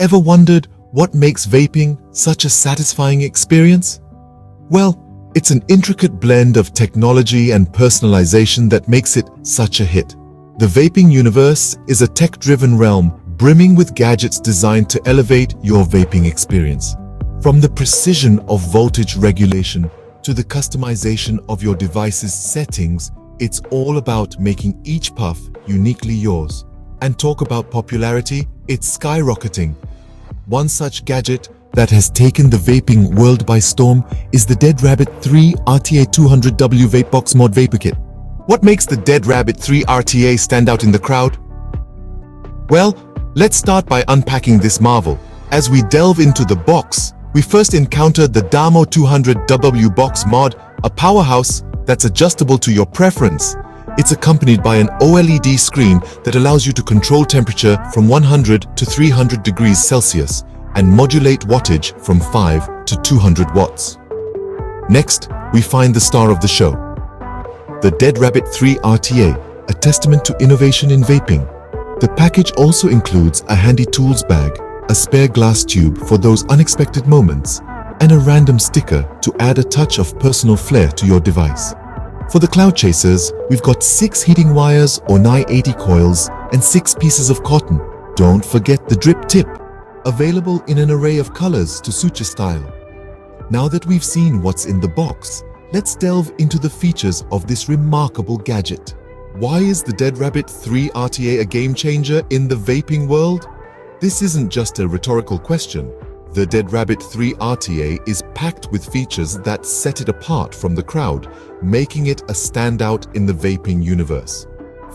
Ever wondered what makes vaping such a satisfying experience? Well, it's an intricate blend of technology and personalization that makes it such a hit. The vaping universe is a tech-driven realm brimming with gadgets designed to elevate your vaping experience. From the precision of voltage regulation to the customization of your device's settings, it's all about making each puff uniquely yours. And talk about popularity, it's skyrocketing. One such gadget that has taken the vaping world by storm is the Dead Rabbit 3 RTA 200W Vape Box Mod Vapor Kit. What makes the Dead Rabbit 3 RTA stand out in the crowd? Well, let's start by unpacking this marvel. As we delve into the box, we first encounter the Damo 200W Box Mod, a powerhouse that's adjustable to your preference. It's accompanied by an OLED screen that allows you to control temperature from 100 to 300 degrees Celsius and modulate wattage from 5 to 200 watts. Next, we find the star of the show, the Dead Rabbit 3 RTA, a testament to innovation in vaping. The package also includes a handy tools bag, a spare glass tube for those unexpected moments, and a random sticker to add a touch of personal flair to your device. For the cloud chasers, we've got 6 heating wires or nigh 80 coils and 6 pieces of cotton. Don't forget the drip tip, available in an array of colors to suit your style. Now that we've seen what's in the box, let's delve into the features of this remarkable gadget. Why is the Dead Rabbit 3 RTA a game changer in the vaping world? This isn't just a rhetorical question. The Dead Rabbit 3 RTA is packed with features that set it apart from the crowd, making it a standout in the vaping universe.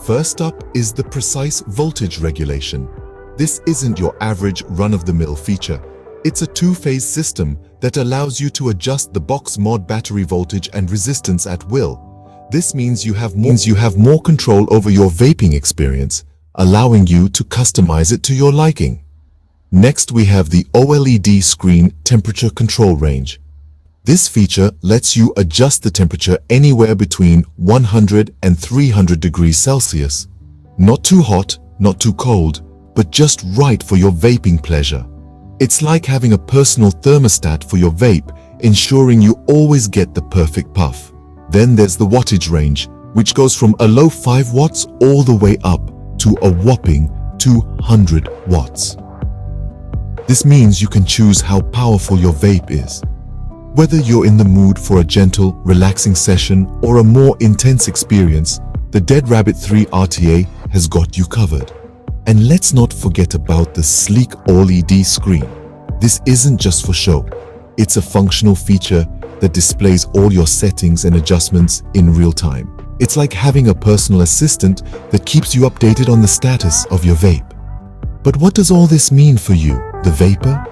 First up is the precise voltage regulation. This isn't your average run-of-the-mill feature. It's a two-phase system that allows you to adjust the box mod battery voltage and resistance at will. This means you have more control over your vaping experience, allowing you to customize it to your liking. Next, we have the OLED screen temperature control range. This feature lets you adjust the temperature anywhere between 100 and 300 degrees Celsius. Not too hot, not too cold, but just right for your vaping pleasure. It's like having a personal thermostat for your vape, ensuring you always get the perfect puff. Then there's the wattage range, which goes from a low 5 watts all the way up to a whopping 200 watts. This means you can choose how powerful your vape is. Whether you're in the mood for a gentle, relaxing session or a more intense experience, the Dead Rabbit 3 RTA has got you covered. And let's not forget about the sleek OLED screen. This isn't just for show. It's a functional feature that displays all your settings and adjustments in real time. It's like having a personal assistant that keeps you updated on the status of your vape. But what does all this mean for you, the vapor?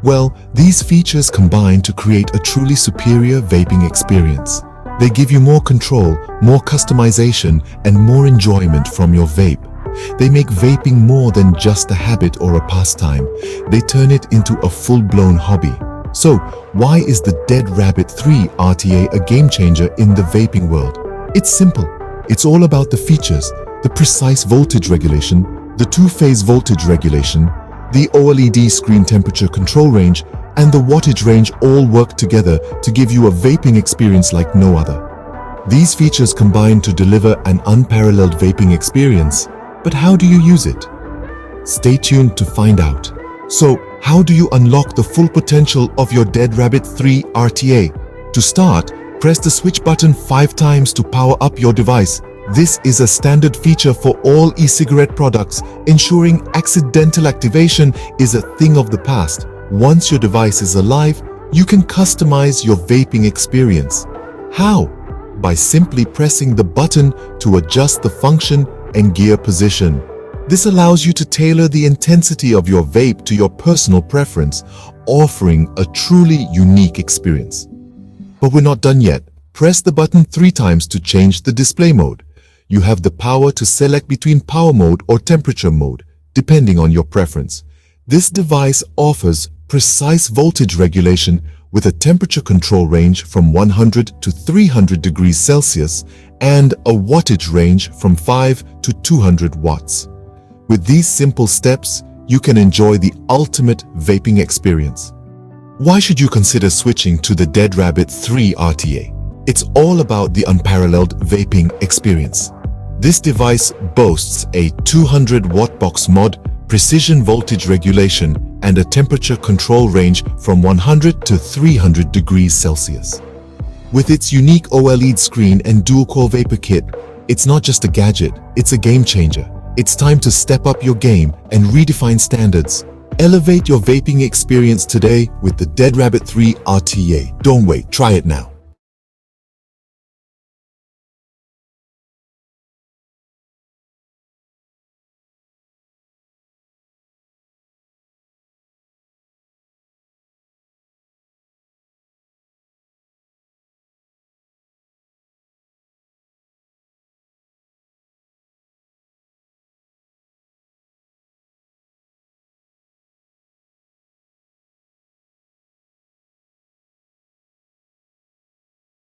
Well, these features combine to create a truly superior vaping experience. They give you more control, more customization, and more enjoyment from your vape. They make vaping more than just a habit or a pastime. They turn it into a full-blown hobby. So, why is the Dead Rabbit 3 RTA a game changer in the vaping world? It's simple. It's all about the features, the precise voltage regulation, the two-phase voltage regulation, the OLED screen temperature control range, and the wattage range all work together to give you a vaping experience like no other. These features combine to deliver an unparalleled vaping experience. But how do you use it? Stay tuned to find out. So, how do you unlock the full potential of your Dead Rabbit 3 RTA? To start, press the switch button 5 times to power up your device. This is a standard feature for all e-cigarette products, ensuring accidental activation is a thing of the past. Once your device is alive, you can customize your vaping experience. How? By simply pressing the button to adjust the function and gear position. This allows you to tailor the intensity of your vape to your personal preference, offering a truly unique experience. But we're not done yet. Press the button 3 times to change the display mode. You have the power to select between power mode or temperature mode, depending on your preference. This device offers precise voltage regulation with a temperature control range from 100 to 300 degrees Celsius and a wattage range from 5 to 200 watts. With these simple steps, you can enjoy the ultimate vaping experience. Why should you consider switching to the Dead Rabbit 3 RTA? It's all about the unparalleled vaping experience. This device boasts a 200-watt box mod, precision voltage regulation, and a temperature control range from 100 to 300 degrees Celsius. With its unique OLED screen and dual-core vapor kit, it's not just a gadget, it's a game changer. It's time to step up your game and redefine standards. Elevate your vaping experience today with the Dead Rabbit 3 RTA. Don't wait, try it now.